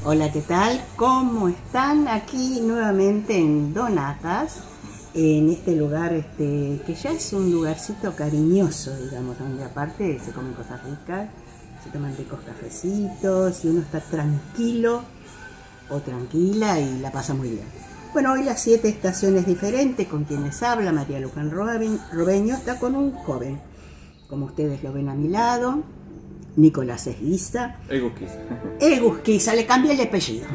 Hola, ¿qué tal? ¿Cómo están? Aquí nuevamente en Donatas, en este lugar que ya es un lugarcito cariñoso, digamos, donde aparte se comen cosas ricas, se toman ricos cafecitos y uno está tranquilo o tranquila y la pasa muy bien. Bueno, hoy las 7 estaciones diferentes con quienes habla María Luján Robeño está con un joven, como ustedes lo ven a mi lado, Nicolás Esguiza. Egusquiza, le cambié el apellido.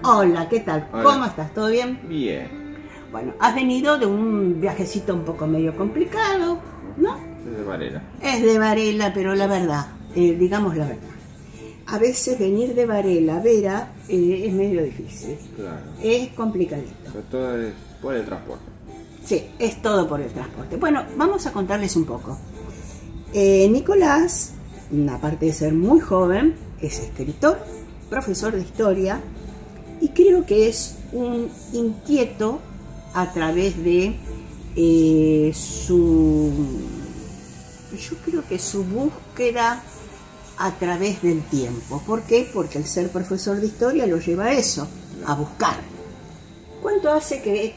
Hola, ¿qué tal? Hola. ¿Cómo estás? ¿Todo bien? Bien. Bueno, has venido de un viajecito un poco medio complicado, ¿no? Es de Varela. Es de Varela, pero la verdad, digamos la verdad. A veces venir de Varela a Vera es medio difícil. Claro. Es complicadito. Pero todo es por el transporte. Sí, es todo por el transporte. Bueno, vamos a contarles un poco. Nicolás, aparte de ser muy joven, es escritor, profesor de historia y creo que es un inquieto a través de yo creo que su búsqueda a través del tiempo. ¿Por qué? Porque el ser profesor de historia lo lleva a eso, a buscar. ¿Cuánto hace que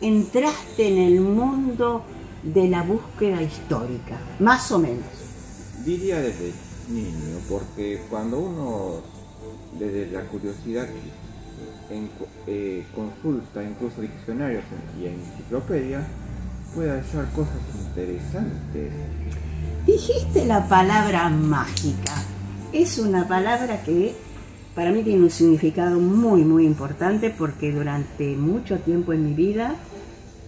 entraste en el mundo de la búsqueda histórica? Más o menos. Diría desde niño, porque cuando uno, desde la curiosidad, consulta incluso diccionarios y enciclopedias, puede hallar cosas interesantes. Dijiste la palabra mágica. Es una palabra que para mí tiene un significado muy, muy importante porque durante mucho tiempo en mi vida,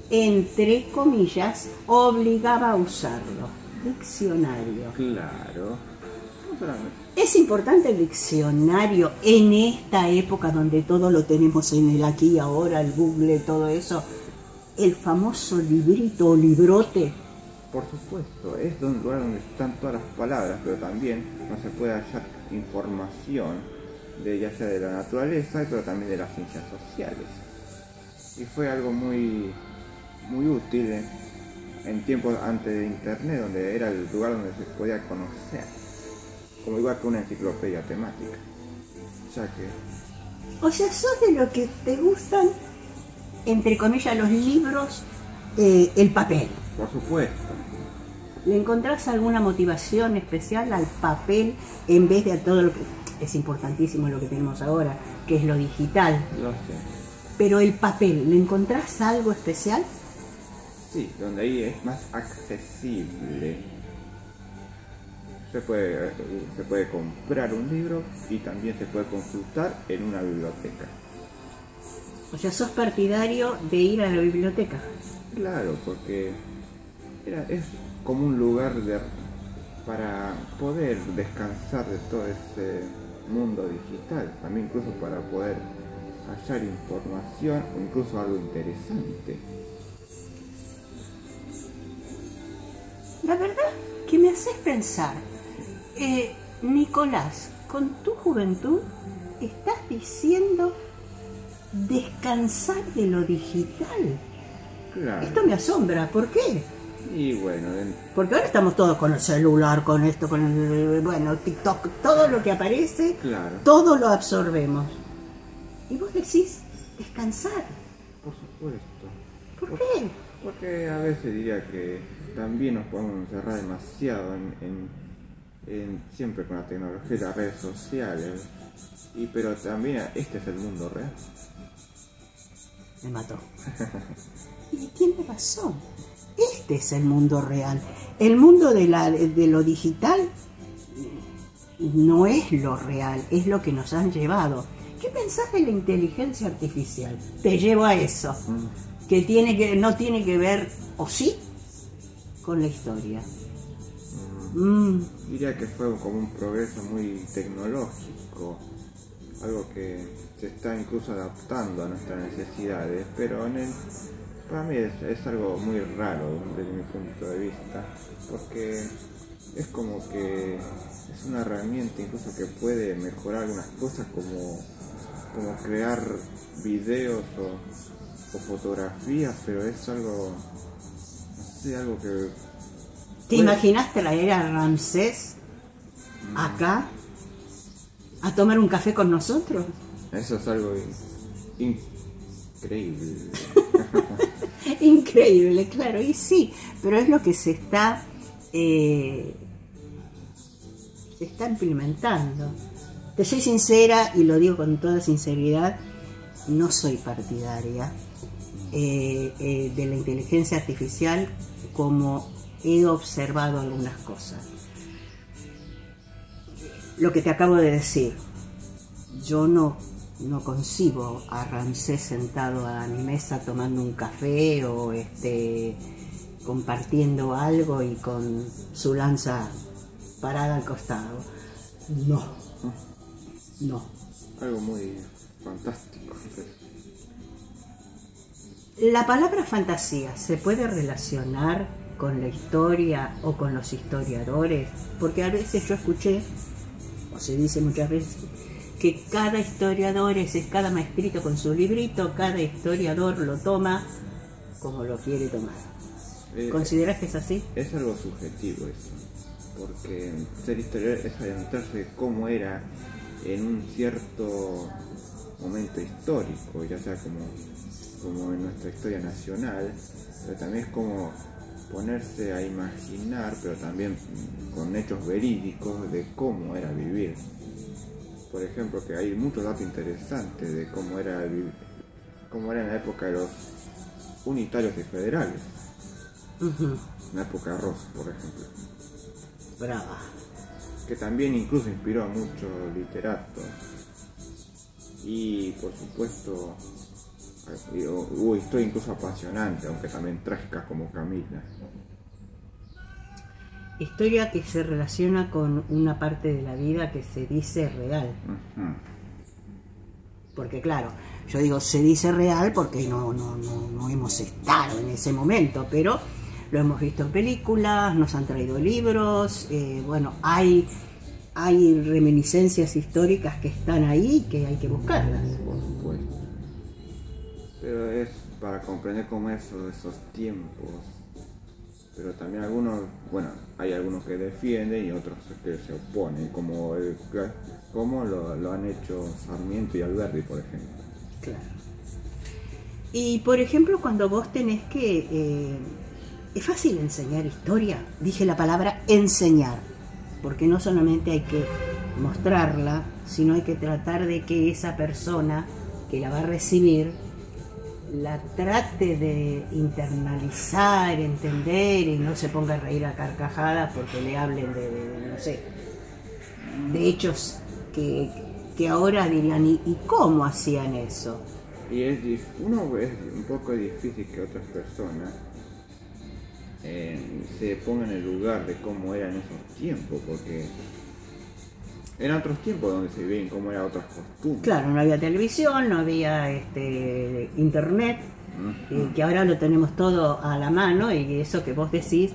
entre comillas, obligaba a usarlo. Diccionario. Claro. No solamente. ¿Es importante el diccionario en esta época donde todo lo tenemos en el aquí y ahora, el Google, todo eso? El famoso librito o librote. Por supuesto, es un lugar donde están todas las palabras, pero también no se puede hallar información de ya sea de la naturaleza, pero también de las ciencias sociales. Y fue algo muy útil en tiempos antes de internet, donde era el lugar donde se podía conocer, como igual que una enciclopedia temática. Ya que... O sea, sos de lo que te gustan, entre comillas, los libros, el papel. Por supuesto. ¿Le encontrás alguna motivación especial al papel en vez de a todo lo que es importantísimo lo que tenemos ahora, que es lo digital? Lo sé. Pero el papel, ¿le encontrás algo especial? Sí, donde ahí es más accesible. Se puede comprar un libro y también se puede consultar en una biblioteca. O sea, sos partidario de ir a la biblioteca. Claro, porque es como un lugar para poder descansar de todo ese mundo digital, también incluso para poder hallar información o incluso algo interesante. La verdad que me haces pensar, Nicolás, con tu juventud estás diciendo descansar de lo digital. Claro. Esto me asombra, ¿por qué? Y bueno, Porque ahora estamos todos con el celular, con esto, con el, bueno, TikTok, todo lo que aparece, claro. todo lo absorbemos. Y vos decís descansar. Por supuesto. ¿Por qué? Porque a veces diría que también nos podemos encerrar demasiado siempre con la tecnología y las redes sociales. Pero también este es el mundo real. Me mató. Y tiene razón. Este es el mundo real. El mundo de lo digital no es lo real, es lo que nos han llevado. ¿Qué pensás de la inteligencia artificial? Te llevo a eso. Que no tiene que ver, o sí, con la historia. Diría que fue como un progreso muy tecnológico, algo que se está incluso adaptando a nuestras necesidades, pero para mí es algo muy raro desde mi punto de vista, porque es como que es una herramienta incluso que puede mejorar algunas cosas como crear videos o fotografías, pero es algo, no sé, algo que... ¿Te imaginas traer a Ramsés acá? a tomar un café con nosotros. Eso es algo increíble. Increíble, claro, y sí, pero es lo que se está implementando. Te soy sincera y lo digo con toda sinceridad, no soy partidaria de la inteligencia artificial como he observado algunas cosas. Lo que te acabo de decir, yo no concibo a Ramsés sentado a mi mesa tomando un café o compartiendo algo y con su lanza parada al costado. No. Algo muy fantástico. La palabra fantasía se puede relacionar con la historia o con los historiadores, porque a veces yo escuché, o se dice muchas veces, que cada historiador es cada maestrito con su librito, cada historiador lo toma como lo quiere tomar. ¿Consideras que es así? Es algo subjetivo eso, porque ser historiador es adentrarse de cómo era en un cierto momento histórico, ya sea como en nuestra historia nacional, pero también es como ponerse a imaginar, pero también con hechos verídicos de cómo era vivir. Por ejemplo, que hay muchos datos interesantes de cómo era en la época de los unitarios y federales. En la época de Ross, por ejemplo. Brava. Que también incluso inspiró a muchos literatos. Y por supuesto hubo historias incluso apasionantes, aunque también trágicas, como Camila. Historia que se relaciona con una parte de la vida que se dice real. Porque claro, yo digo se dice real porque no hemos estado en ese momento, pero lo hemos visto en películas, nos han traído libros, bueno, hay reminiscencias históricas que están ahí y que hay que buscarlas. Por supuesto. Pero es para comprender cómo es esos tiempos. Pero también hay algunos que defienden y otros que se oponen, como lo han hecho Sarmiento y Alberdi, por ejemplo. Claro. Y por ejemplo, cuando vos tenés que... es fácil enseñar historia, dije la palabra enseñar, porque no solamente hay que mostrarla, sino hay que tratar de que esa persona que la va a recibir la trate de internalizar, entender y no se ponga a reír a carcajadas porque le hablen de hechos que ahora dirían ¿y cómo hacían eso? Y es un poco difícil que otras personas se pongan en el lugar de cómo eran esos tiempos, porque eran otros tiempos donde se veían cómo eran otras costumbres. Claro, no había televisión, no había internet, que ahora lo tenemos todo a la mano, y eso que vos decís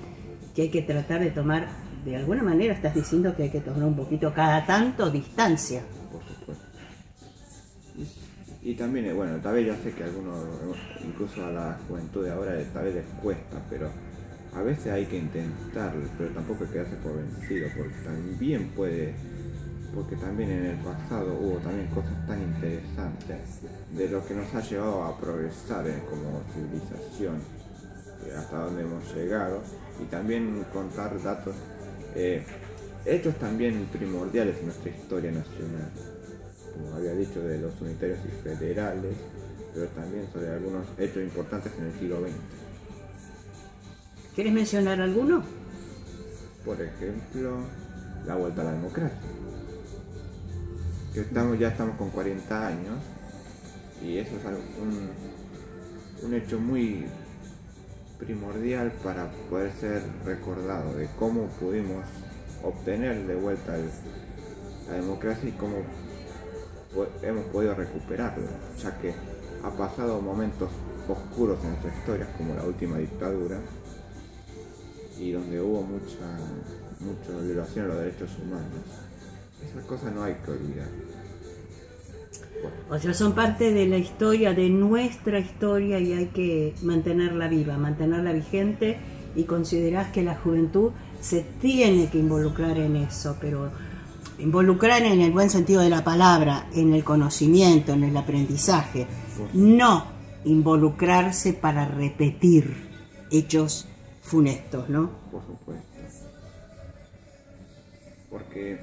que hay que tratar de tomar, de alguna manera estás diciendo que hay que tomar un poquito cada tanto distancia. Por supuesto. Y también, tal vez yo sé que a algunos, incluso a la juventud de ahora, tal vez les cuesta, pero a veces hay que intentarlo, pero tampoco quedarse por vencido, porque también en el pasado hubo también cosas tan interesantes de lo que nos ha llevado a progresar como civilización, hasta donde hemos llegado, y también contar datos, hechos también primordiales en nuestra historia nacional, como había dicho, de los unitarios y federales, pero también sobre algunos hechos importantes en el siglo XX. ¿Quieres mencionar alguno? Por ejemplo, la vuelta a la democracia. Que ya estamos con 40 años y eso es un hecho muy primordial para poder ser recordado, de cómo pudimos obtener de vuelta la democracia y cómo hemos podido recuperarlo, ya que ha pasado momentos oscuros en nuestra historia, como la última dictadura, y donde hubo mucha violación a los derechos humanos. Esas cosas no hay que olvidar. O sea, son parte de la historia, de nuestra historia, y hay que mantenerla viva, mantenerla vigente, y considerás que la juventud se tiene que involucrar en eso, pero Involucrar en el buen sentido de la palabra, en el conocimiento, en el aprendizaje. No involucrarse para repetir hechos funestos, ¿no? Por supuesto. Porque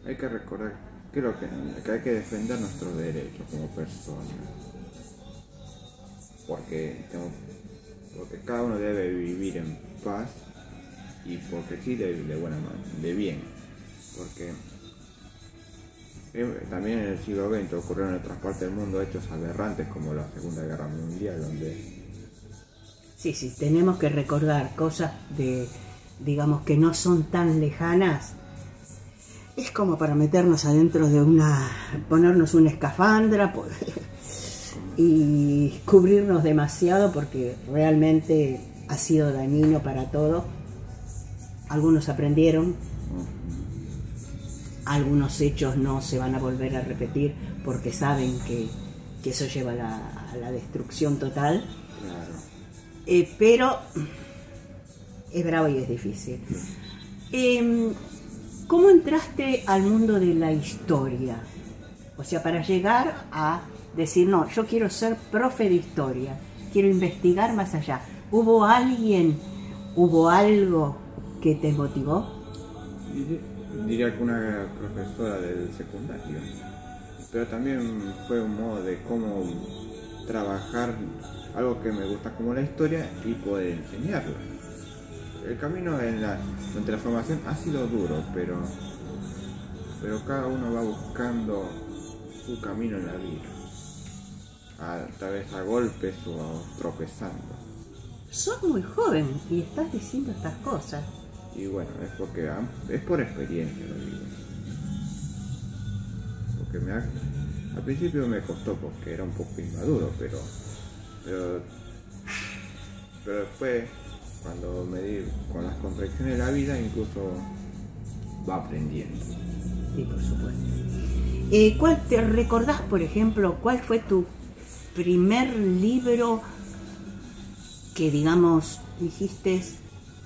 hay que recordar, creo que hay que defender nuestros derechos como personas. Porque cada uno debe vivir en paz y porque sí de buena manera, de bien. Porque también en el siglo XX ocurrieron en otras partes del mundo hechos aberrantes como la Segunda Guerra Mundial, donde... Sí, tenemos que recordar cosas digamos, que no son tan lejanas. Es como para meternos adentro de ponernos una escafandra y cubrirnos demasiado, porque realmente ha sido dañino para todos. Algunos aprendieron, algunos hechos no se van a volver a repetir porque saben que eso lleva a la destrucción total. Claro. Pero es bravo y es difícil. ¿Cómo entraste al mundo de la historia? O sea, para llegar a decir, no, yo quiero ser profe de historia, quiero investigar más allá. ¿Hubo algo que te motivó? Diría que una profesora del secundario, pero también fue un modo de cómo trabajar algo que me gusta como la historia y poder enseñarla. El camino durante la formación ha sido duro, pero cada uno va buscando su camino en la vida, tal vez a golpes o tropezando. Sos muy joven y estás diciendo estas cosas. Y bueno, es por experiencia, lo digo. Porque al principio me costó porque era un poco inmaduro, pero después, cuando me di con las contradicciones de la vida, incluso va aprendiendo. Sí, por supuesto. ¿Cuál te recordás, por ejemplo, cuál fue tu primer libro que, digamos, dijiste,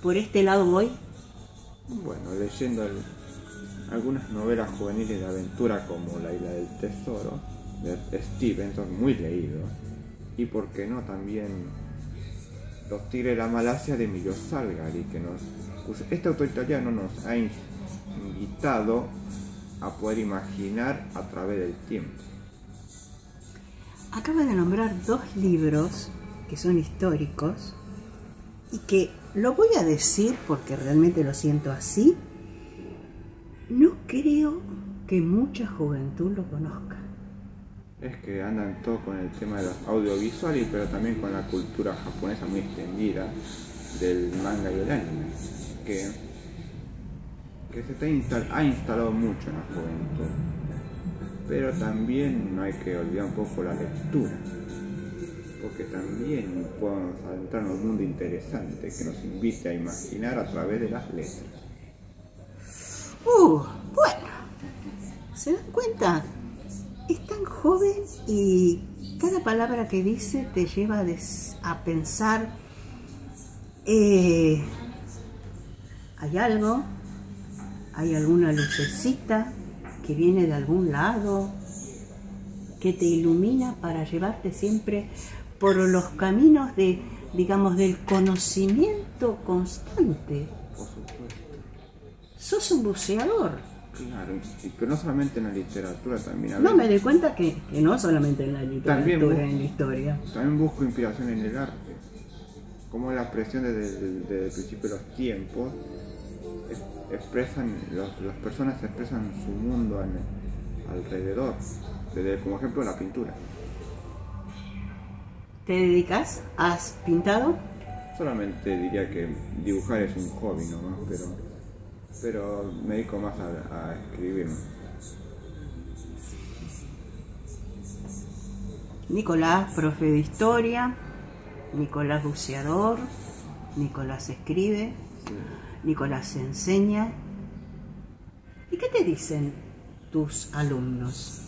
por este lado voy? Bueno, leyendo algunas novelas juveniles de aventura como La Isla del Tesoro, de Stevenson, muy leído, y por qué no también Los Tigres de la Malasia de Emilio Salgari, este autor italiano nos ha invitado a poder imaginar a través del tiempo. Acaba de nombrar dos libros que son históricos y que lo voy a decir porque realmente lo siento así. No creo que mucha juventud lo conozca. Es que andan todo con el tema de los audiovisuales, pero también con la cultura japonesa muy extendida del manga y el anime, que ha instalado mucho en la juventud. Pero también no hay que olvidar un poco la lectura, porque también podemos adentrar en un mundo interesante que nos invite a imaginar a través de las letras. Bueno, ¿se dan cuenta? Es tan joven y cada palabra que dice te lleva a pensar, hay algo, hay alguna lucecita que viene de algún lado, que te ilumina para llevarte siempre por los caminos del conocimiento constante. Por supuesto. Sos un buceador. Claro, pero no solamente en la literatura, también. No, me doy cuenta que no solamente en la literatura, en la historia. También busco inspiración en el arte. Como la expresión desde el principio de los tiempos, las personas expresan su mundo alrededor, como ejemplo la pintura. ¿Te dedicas? ¿Has pintado? Solamente diría que dibujar es un hobby nomás, pero me dedico más a escribir. Nicolás, profe de historia, Nicolás buceador, Nicolás escribe, sí. Nicolás enseña. ¿Y qué te dicen tus alumnos?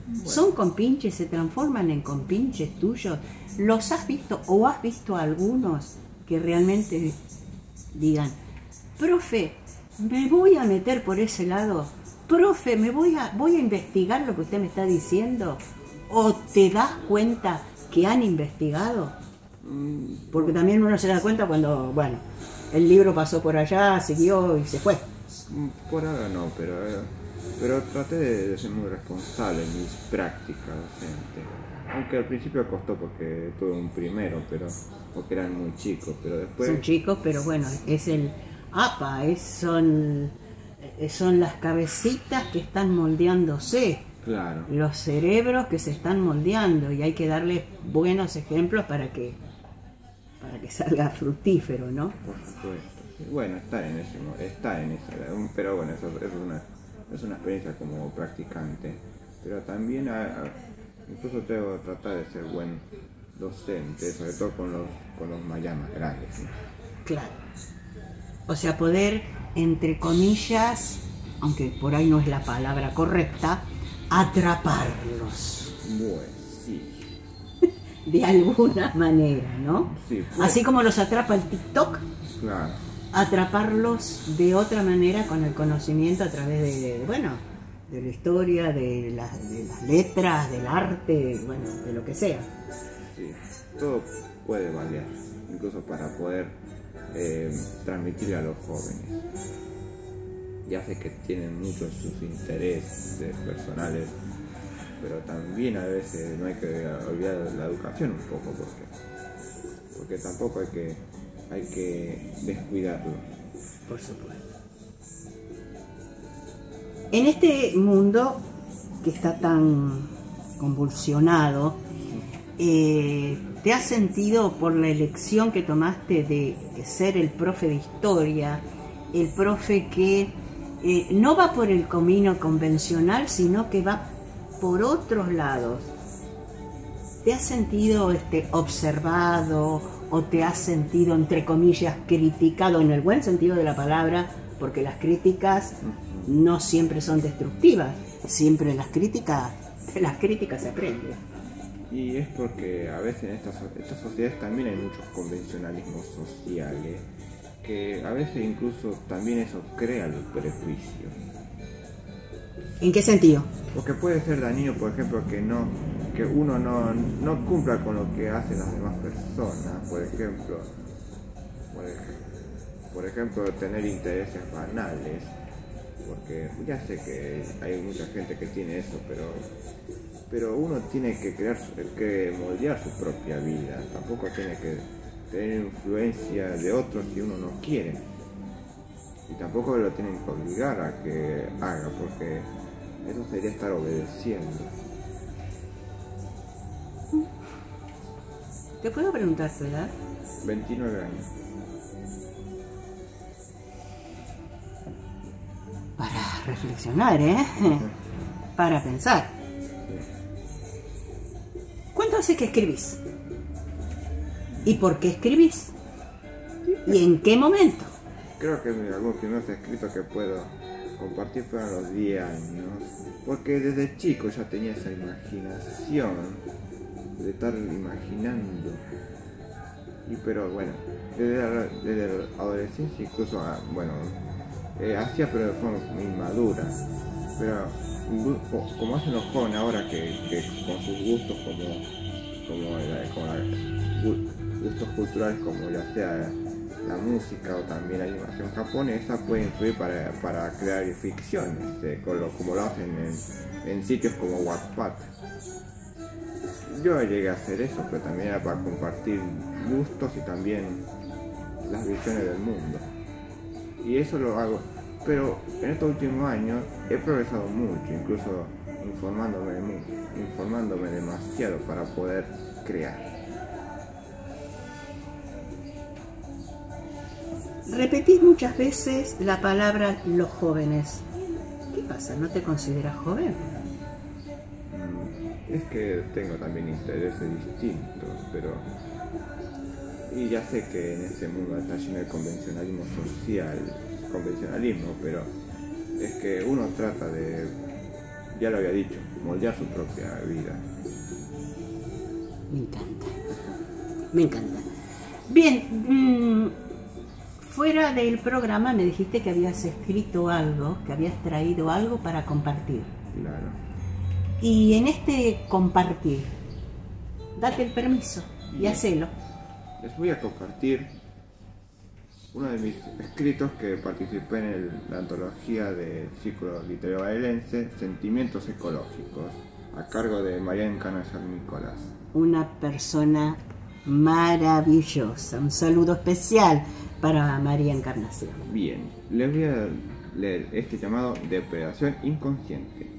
Bueno. ¿Son compinches? ¿Se transforman en compinches tuyos? ¿Los has visto o has visto algunos que realmente digan, profe, me voy a meter por ese lado profe, voy a investigar lo que usted me está diciendo, o te das cuenta que han investigado, porque también uno se da cuenta cuando, bueno, el libro pasó por allá, siguió y se fue. Por ahora no, pero traté de ser muy responsable en mis prácticas docentes. Aunque al principio costó porque tuve un primero, pero porque eran muy chicos, pero después... Son chicos, pero bueno, es el APA, son las cabecitas que están moldeándose. Claro. Los cerebros que se están moldeando, y hay que darles buenos ejemplos para que salga fructífero, ¿no? Por supuesto. Sí. Bueno, está en esa, pero bueno, eso es una experiencia como practicante. Pero también incluso tengo que tratar de ser buen docente, sobre todo con los mayas más grandes, ¿no? Claro. O sea, poder, entre comillas, aunque por ahí no es la palabra correcta, atraparlos. Bueno, sí. De alguna manera, ¿no? Sí, pues. Así como los atrapa el TikTok, Claro. atraparlos de otra manera con el conocimiento a través de la historia, de las letras, del arte, bueno, de lo que sea. Sí, todo puede valer, incluso para poder transmitirle a los jóvenes. Ya sé que tienen muchos sus intereses personales, pero también a veces no hay que olvidar la educación un poco, porque tampoco hay que descuidarlo. Por supuesto. En este mundo que está tan convulsionado, ¿te has sentido, por la elección que tomaste de ser el profe de historia, el profe que no va por el camino convencional, sino que va por otros lados? ¿Te has sentido observado o te has sentido, entre comillas, criticado en el buen sentido de la palabra? Porque las críticas no siempre son destructivas, siempre de las críticas se aprende. Y es porque a veces en estas sociedades también hay muchos convencionalismos sociales, que a veces incluso también eso crea los prejuicios. ¿En qué sentido? Porque puede ser dañino, por ejemplo, que uno no cumpla con lo que hacen las demás personas, por ejemplo, tener intereses banales, porque ya sé que hay mucha gente que tiene eso, pero uno tiene que moldear su propia vida, tampoco tiene que tener influencia de otros si uno no quiere, y tampoco lo tienen que obligar a que haga, porque eso sería estar obedeciendo. ¿Te puedo preguntar tu edad? 29 años. Para reflexionar, para pensar. ¿Cuánto hace que escribís? ¿Y por qué escribís? ¿Y en qué momento? Creo que algunos primeros escritos que puedo compartir fueron a los 10 años, porque desde chico ya tenía esa imaginación de estar imaginando. Pero bueno, desde la adolescencia incluso, hacía, pero de forma muy inmadura. Pero como hacen los jóvenes ahora que con sus gustos gustos culturales, como ya sea la música o también la animación japonesa, puede influir para crear ficciones, como lo hacen en sitios como Wattpad. Yo llegué a hacer eso, pero también era para compartir gustos y también las visiones del mundo. Y eso lo hago, pero en estos últimos años he progresado mucho, incluso informándome demasiado para poder crear. Repetís muchas veces la palabra los jóvenes. ¿Qué pasa? ¿No te consideras joven? Es que tengo también intereses distintos, y ya sé que en este mundo está lleno de convencionalismo, pero es que uno trata de, ya lo había dicho, moldear su propia vida. Me encanta. Bien, Fuera del programa me dijiste que habías escrito algo, que habías traído algo para compartir. Claro. Y en este compartir, date el permiso y hacelo. Les voy a compartir uno de mis escritos que participé en la antología del ciclo literario bahilense Sentimientos Ecológicos, a cargo de María Encarnación Nicolás. Una persona maravillosa. Un saludo especial para María Encarnación. Bien, les voy a leer este llamado Depredación Inconsciente.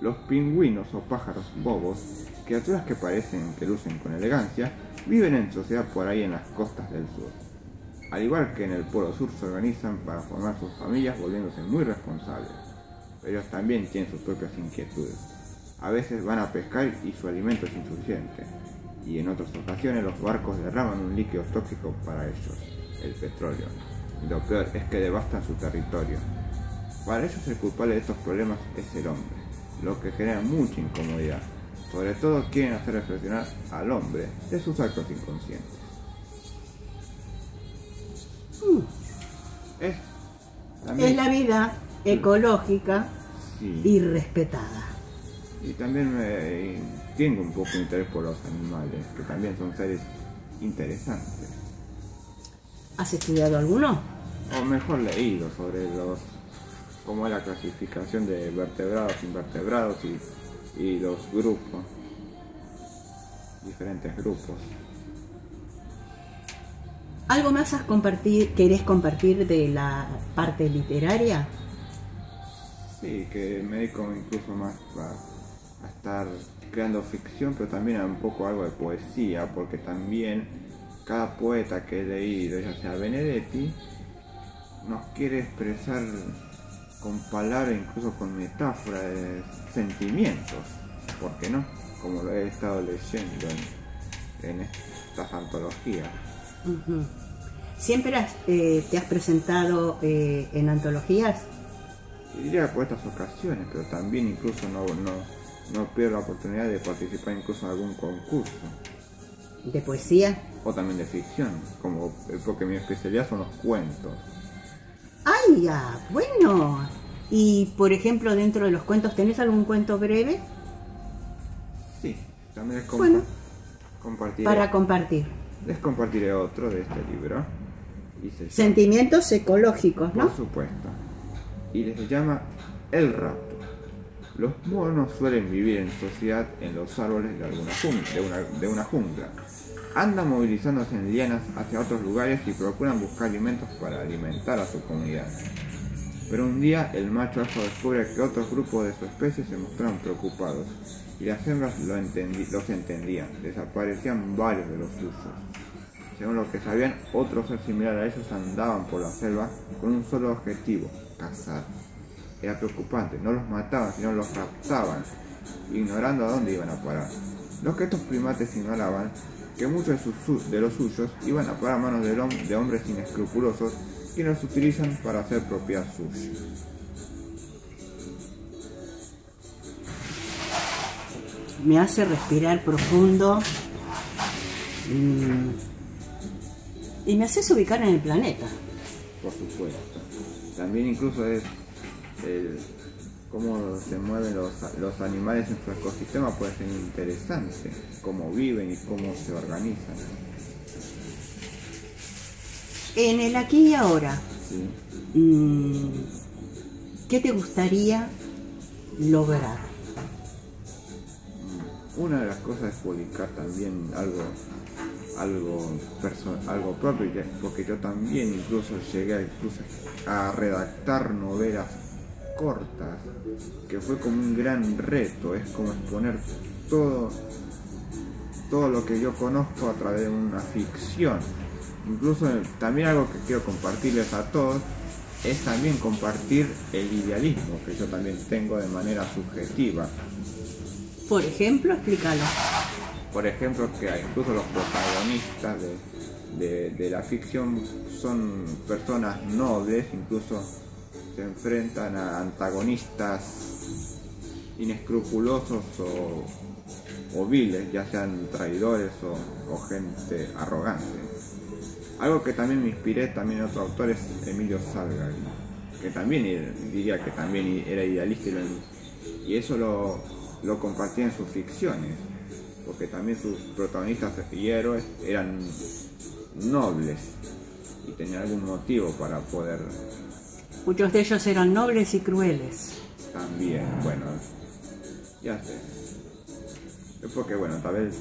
Los pingüinos o pájaros bobos, criaturas que parecen que lucen con elegancia, viven en sociedad por ahí en las costas del sur. Al igual que en el Polo Sur, se organizan para formar sus familias volviéndose muy responsables. Pero ellos también tienen sus propias inquietudes. A veces van a pescar y su alimento es insuficiente. Y en otras ocasiones los barcos derraman un líquido tóxico para ellos, el petróleo. Y lo peor es que devastan su territorio. Para ellos el culpable de estos problemas es el hombre, lo que genera mucha incomodidad. Sobre todo quieren hacer reflexionar al hombre de sus actos inconscientes. Es la vida ecológica y respetada. Y también tengo un poco de interés por los animales, que también son seres interesantes. ¿Has estudiado alguno? O mejor leído sobre cómo es la clasificación de vertebrados, invertebrados y los grupos, diferentes grupos. ¿Algo más querés compartir de la parte literaria? Sí, que me dedico incluso más a estar creando ficción, pero también a un poco algo de poesía, porque también cada poeta que he leído, ya sea Benedetti, nos quiere expresar con palabras, incluso con metáforas de sentimientos, ¿por qué no? Como lo he estado leyendo en estas antologías. ¿Siempre te has presentado en antologías? Diría por estas ocasiones, pero también incluso no pierdo la oportunidad de participar incluso en algún concurso. ¿De poesía? O también de ficción, porque mi especialidad son los cuentos. ¡Ay, ya! Bueno. Y, por ejemplo, dentro de los cuentos, ¿tenés algún cuento breve? Sí, también compartiré. Para compartir. Les compartiré otro de este libro. Sentimientos ecológicos, ¿no? Por supuesto. Y se llama El Rato. Los monos suelen vivir en sociedad en los árboles de una jungla. Andan movilizándose en lianas hacia otros lugares y procuran buscar alimentos para alimentar a su comunidad. Pero un día el macho alfa descubre que otros grupos de su especie se mostraron preocupados y las hembras los entendían. Desaparecían varios de los suyos. Según lo que sabían, otros seres similares a ellos andaban por la selva con un solo objetivo: cazar. Era preocupante, no los mataban, sino los raptaban, ignorando a dónde iban a parar. Lo que estos primates ignoraban, que muchos de los suyos iban a parar a manos de hombres inescrupulosos que los utilizan para hacer propiedad suya. Me hace respirar profundo y me haces ubicar en el planeta. Por supuesto. También incluso es cómo se mueven los animales en su ecosistema, puede ser interesante, cómo viven y cómo se organizan. En el aquí y ahora, sí. ¿Qué te gustaría lograr? Una de las cosas es publicar también algo propio, porque yo también incluso llegué a redactar novelas cortas, que fue como un gran reto. Es como exponer todo lo que yo conozco a través de una ficción. Incluso también algo que quiero compartirles a todos es también compartir el idealismo que yo también tengo de manera subjetiva. Por ejemplo, explícalo. Por ejemplo, que incluso los protagonistas de la ficción son personas nobles, incluso se enfrentan a antagonistas inescrupulosos o viles, ya sean traidores o gente arrogante. Algo que también me inspiré también en otro autor es Emilio Salgari, que también diría que también era idealista y eso lo compartía en sus ficciones, porque también sus protagonistas y héroes eran nobles y tenían algún motivo para poder... Muchos de ellos eran nobles y crueles. También, bueno, ya sé. Es porque, bueno, tal vez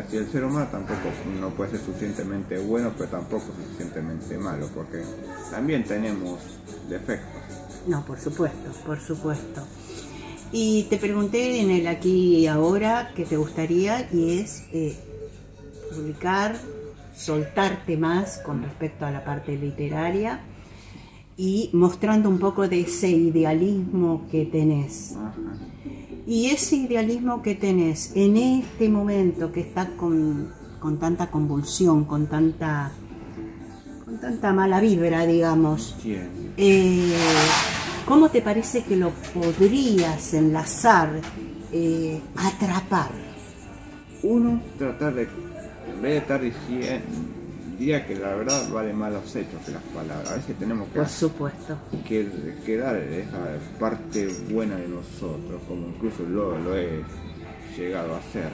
si el ser humano tampoco no puede ser suficientemente bueno, pero tampoco suficientemente malo, porque también tenemos defectos. No, por supuesto, por supuesto. Y te pregunté en el aquí y ahora qué te gustaría, y es publicar, soltarte más con respecto a la parte literaria y mostrando un poco de ese idealismo que tenés. Ajá. Y ese idealismo que tenés en este momento que está con tanta convulsión, con tanta mala vibra, digamos, ¿cómo te parece que lo podrías enlazar, atrapar? Uno, tratar de, en vez de estar diciendo, diría que la verdad vale más los hechos que las palabras. A veces tenemos que, Por supuesto. que dar esa parte buena de nosotros, como incluso lo he llegado a hacer.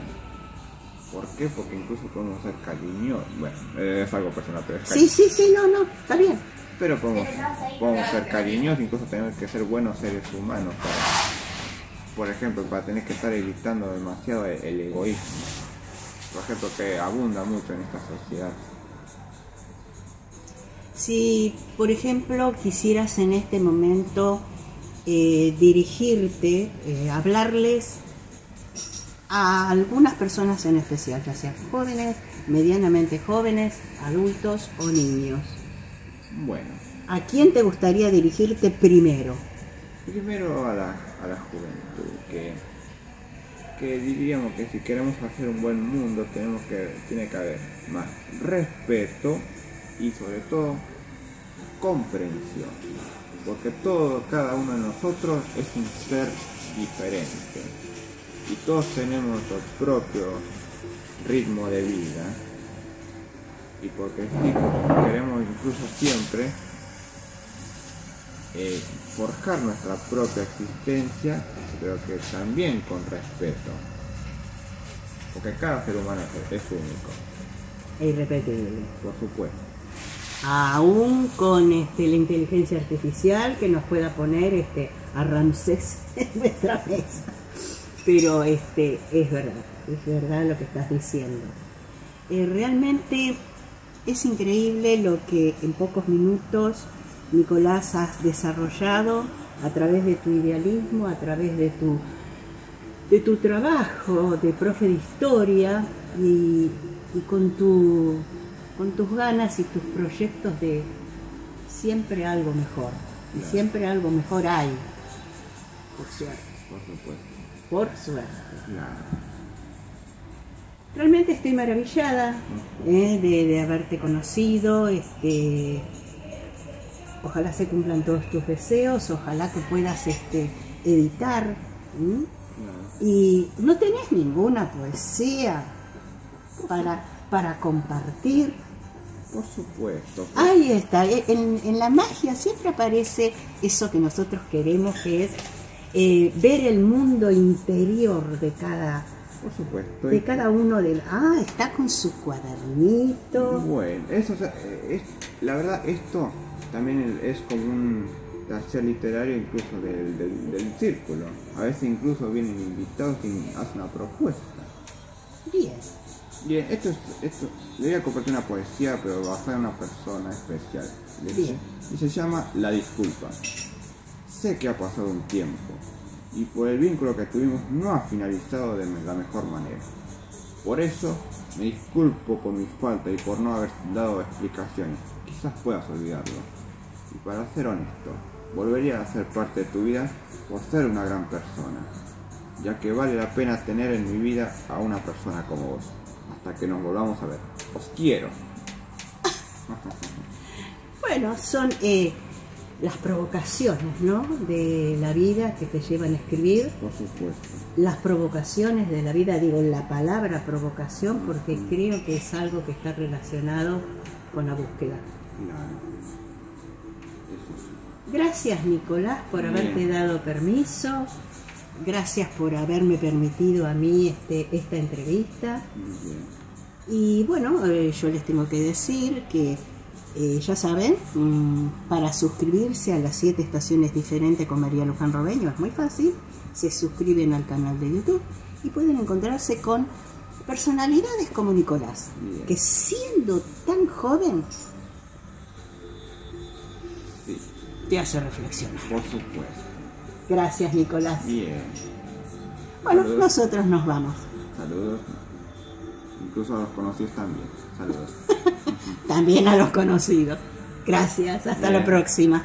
¿Por qué? Porque incluso podemos ser cariñosos. Bueno, es algo personal, pero es Sí, no, está bien. pero podemos ser cariñosos, incluso tenemos que ser buenos seres humanos por ejemplo, para tener que estar evitando demasiado el egoísmo, por ejemplo, que abunda mucho en esta sociedad. Si, por ejemplo, quisieras en este momento dirigirte, hablarles a algunas personas en especial, ya sean jóvenes, medianamente jóvenes, adultos o niños, Bueno, ¿a quién te gustaría dirigirte primero? primero a la juventud, que diríamos que si queremos hacer un buen mundo tiene que haber más respeto y sobre todo comprensión, porque cada uno de nosotros es un ser diferente y todos tenemos nuestro propio ritmo de vida, y porque sí, queremos incluso siempre forjar nuestra propia existencia, pero que también con respeto, porque cada ser humano es único E irrepetible. por supuesto. Aún con la inteligencia artificial que nos pueda poner a Ramsés en nuestra mesa. Pero es verdad lo que estás diciendo. Realmente es increíble lo que en pocos minutos, Nicolás, has desarrollado a través de tu idealismo, a través de tu trabajo de profe de historia y con tus ganas y tus proyectos de siempre algo mejor. Y Claro. siempre algo mejor hay, por suerte. Por supuesto. Por suerte. Claro. Realmente estoy maravillada de haberte conocido. Ojalá se cumplan todos tus deseos, ojalá que puedas editar. Claro. Y no tenés ninguna poesía para compartir. Por supuesto. Ahí está, en la magia siempre aparece eso que nosotros queremos, que es ver el mundo interior de Por supuesto. cada uno de... está con su cuadernito. Bueno, eso, la verdad, esto también es como un taller literario incluso del círculo. A veces incluso vienen invitados y hacen una propuesta. Bien. Bien, esto le voy a compartir una poesía, pero basada en una persona especial. Bien. Y se llama La Disculpa. Sé que ha pasado un tiempo y por el vínculo que tuvimos no ha finalizado de la mejor manera. Por eso me disculpo por mi falta y por no haber dado explicaciones. Quizás puedas olvidarlo. Y para ser honesto, volvería a ser parte de tu vida por ser una gran persona, ya que vale la pena tener en mi vida a una persona como vos. Hasta que nos volvamos a ver. Os quiero. Bueno, son las provocaciones, ¿no?, de la vida que te llevan a escribir. Por supuesto. Las provocaciones de la vida, digo la palabra provocación porque creo que es algo que está relacionado con la búsqueda. Claro. Eso sí. Gracias, Nicolás, por Bien. haberte dado permiso. Gracias por haberme permitido a mí esta entrevista. Muy bien. Y bueno, yo les tengo que decir que ya saben, para suscribirse a las 7 estaciones diferentes con María Luján Robeño es muy fácil. Se suscriben al canal de YouTube y pueden encontrarse con personalidades como Nicolás, Bien. que siendo tan joven Sí, te hace reflexionar. por supuesto. Gracias, Nicolás. Bien. Bueno, Saludos. nosotros nos vamos. Saludos. Incluso a los conocidos también. Saludos. También a los conocidos. Gracias, hasta Bien. la próxima.